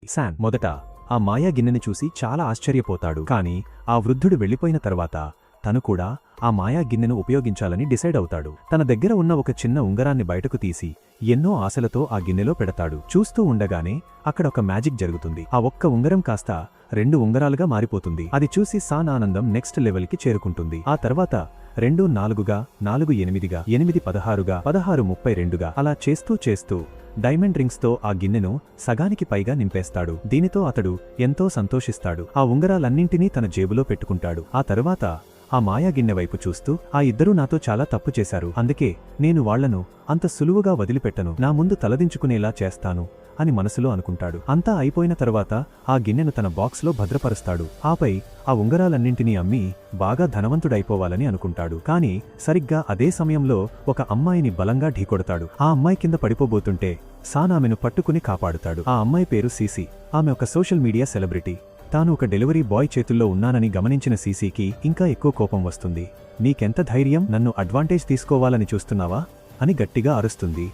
San మొదట ఆ మాయా గిన్నెని చూసి చాలా ఆశ్చర్యపోతాడు. కాని ఆ వృద్ధుడు వెళ్లిపోయిన తర్వాత తను కూడా ఆ మాయా గిన్నెను ఉపయోగించాలని డిసైడ్ అవుతాడు. తన దగ్గర ఉన్న ఒక చిన్న ఉంగరాన్ని బయటకు తీసి ఎన్నో ఆశలతో ఆ గిన్నెలో పెడతాడు. చూస్తూ ఉండగానే అక్కడ ఒక మ్యాజిక్ జరుగుతుంది. ఆ ఒక్క ఉంగరం కాస్త 2 ఉంగరాలుగా మారిపోతుంది. అది చూసి శాన్ ఆనందం నెక్స్ట్ లెవెల్కి చేరుకుంటుంది. ఆ తర్వాత 2 4గా, 4 8గా, 8 16గా, 16 32గా అలా చేస్తూ డైమండ్ రింగ్స్ తో ఆ గిన్నెను సగానికి పైగా నింపేస్తాడు. దీనితో అతడు ఎంతో సంతోషిస్తాడు. ఆ ఉంగరాలన్నింటినీ తన జేబులో పెట్టుకుంటాడు. ఆ తరువాత ఆ మాయా గిన్నె వైపు చూస్తూ, ఆ ఇద్దరూ నాతో చాలా తప్పు చేశారు, అందుకే నేను వాళ్లను అంత సులువుగా వదిలిపెట్టను, నా ముందు తలదించుకునేలా చేస్తాను అని మనసులో అనుకుంటాడు. అంతా అయిపోయిన తరువాత ఆ గిన్నెను తన బాక్స్లో భద్రపరుస్తాడు. ఆపై ఆ ఉంగరాలన్నింటినీ అమ్మి బాగా ధనవంతుడైపోవాలని అనుకుంటాడు. కాని సరిగ్గా అదే సమయంలో ఒక అమ్మాయిని బలంగా ఢీకొడతాడు. ఆ అమ్మాయి కింద పడిపోబోతుంటే శాన్ ఆమెను పట్టుకుని కాపాడుతాడు. ఆ అమ్మాయి పేరు సీసీ. ఆమె ఒక సోషల్ మీడియా సెలబ్రిటీ. తాను ఒక డెలివరీ బాయ్ చేతుల్లో ఉన్నానని గమనించిన సీసీకి ఇంకా ఎక్కువ కోపం వస్తుంది. నీకెంత ధైర్యం, నన్ను అడ్వాంటేజ్ తీసుకోవాలని చూస్తున్నావా అని గట్టిగా అరుస్తుంది.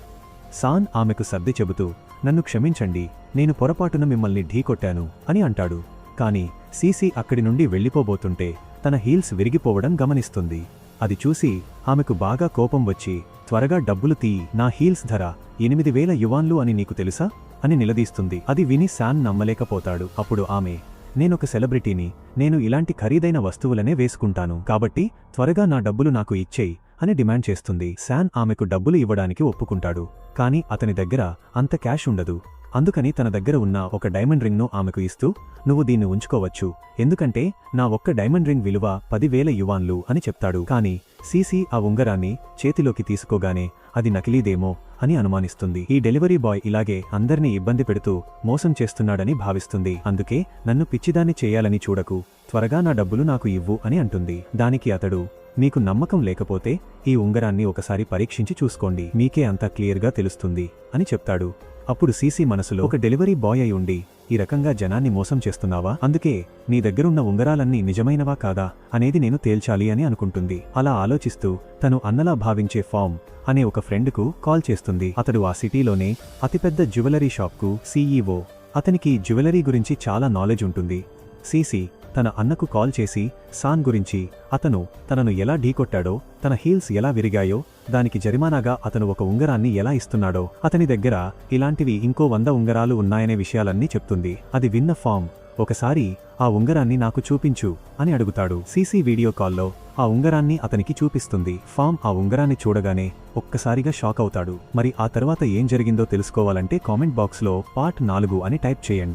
శాన్ ఆమెకు సర్ది చెబుతూ, నన్ను క్షమించండి, నేను పొరపాటున మిమ్మల్ని ఢీకొట్టాను అని అంటాడు. కాని సీసీ అక్కడి నుండి వెళ్లిపోబోతుంటే తన హీల్స్ విరిగిపోవడం గమనిస్తుంది. అది చూసి ఆమెకు బాగా కోపం వచ్చి, త్వరగా డబ్బులు తీ, నా హీల్స్ ధర 8000 యువాన్లు అని నీకు తెలుసా అని నిలదీస్తుంది. అది విని శాన్ నమ్మలేకపోతాడు. అప్పుడు ఆమె, నేనొక సెలబ్రిటీని, నేను ఇలాంటి ఖరీదైన వస్తువులనే వేసుకుంటాను, కాబట్టి త్వరగా నా డబ్బులు నాకు ఇచ్చేయ్ అని డిమాండ్ చేస్తుంది. శాన్ ఆమెకు డబ్బులు ఇవ్వడానికి ఒప్పుకుంటాడు. కాని అతని దగ్గర అంత క్యాష్ ఉండదు. అందుకని తన దగ్గర ఉన్న ఒక డైమండ్ రింగ్ను ఆమెకు ఇస్తూ, నువ్వు దీన్ని ఉంచుకోవచ్చు, ఎందుకంటే నా ఒక్క డైమండ్ రింగ్ విలువ 10,000 యువాన్లు అని చెప్తాడు. కాని సీసీ ఆ ఉంగరాన్ని చేతిలోకి తీసుకోగానే అది నకిలీదేమో అని అనుమానిస్తుంది. ఈ డెలివరీ బాయ్ ఇలాగే అందర్నీ ఇబ్బంది పెడుతూ మోసం చేస్తున్నాడని భావిస్తుంది. అందుకే నన్ను పిచ్చిదాన్ని చేయాలని చూడకు, త్వరగా నా డబ్బులు నాకు ఇవ్వు అని అంటుంది. దానికి అతడు, మీకు నమ్మకం లేకపోతే ఈ ఉంగరాన్ని ఒకసారి పరీక్షించి చూసుకోండి, మీకే అంతా క్లియర్గా తెలుస్తుంది అని చెప్తాడు. అప్పుడు సీసీ మనసులో, ఒక డెలివరీ బాయ్ అయి ఉండి ఈ రకంగా జనాన్ని మోసం చేస్తున్నావా, అందుకే నీ దగ్గరున్న ఉంగరాలన్నీ నిజమైనవా కాదా అనేది నేను తేల్చాలి అని అనుకుంటుంది. అలా ఆలోచిస్తూ తను అన్నలా భావించే ఫామ్ అనే ఒక ఫ్రెండ్కు కాల్ చేస్తుంది. అతడు ఆ సిటీలోనే అతిపెద్ద జ్యువెలరీ షాప్కు సీఈఓ. అతనికి జ్యువెలరీ గురించి చాలా నాలెడ్జ్ ఉంటుంది. సీసీ తన అన్నకు కాల్ చేసి శాన్ గురించి, అతను తనను ఎలా ఢీకొట్టాడో, తన హీల్స్ ఎలా విరిగాయో, దానికి జరిమానాగా అతను ఒక ఉంగరాన్ని ఎలా ఇస్తున్నాడో, అతని దగ్గర ఇలాంటివి ఇంకో 100 ఉంగరాలు ఉన్నాయనే విషయాలన్నీ చెప్తుంది. అది విన్న ఫామ్, ఒకసారి ఆ ఉంగరాన్ని నాకు చూపించు అని అడుగుతాడు. సీసీ వీడియో కాల్లో ఆ ఉంగరాన్ని అతనికి చూపిస్తుంది. ఫామ్ ఆ ఉంగరాన్ని చూడగానే ఒక్కసారిగా షాక్ అవుతాడు. మరి ఆ తర్వాత ఏం జరిగిందో తెలుసుకోవాలంటే కామెంట్ బాక్స్లో పార్ట్ 4 అని టైప్ చేయండి.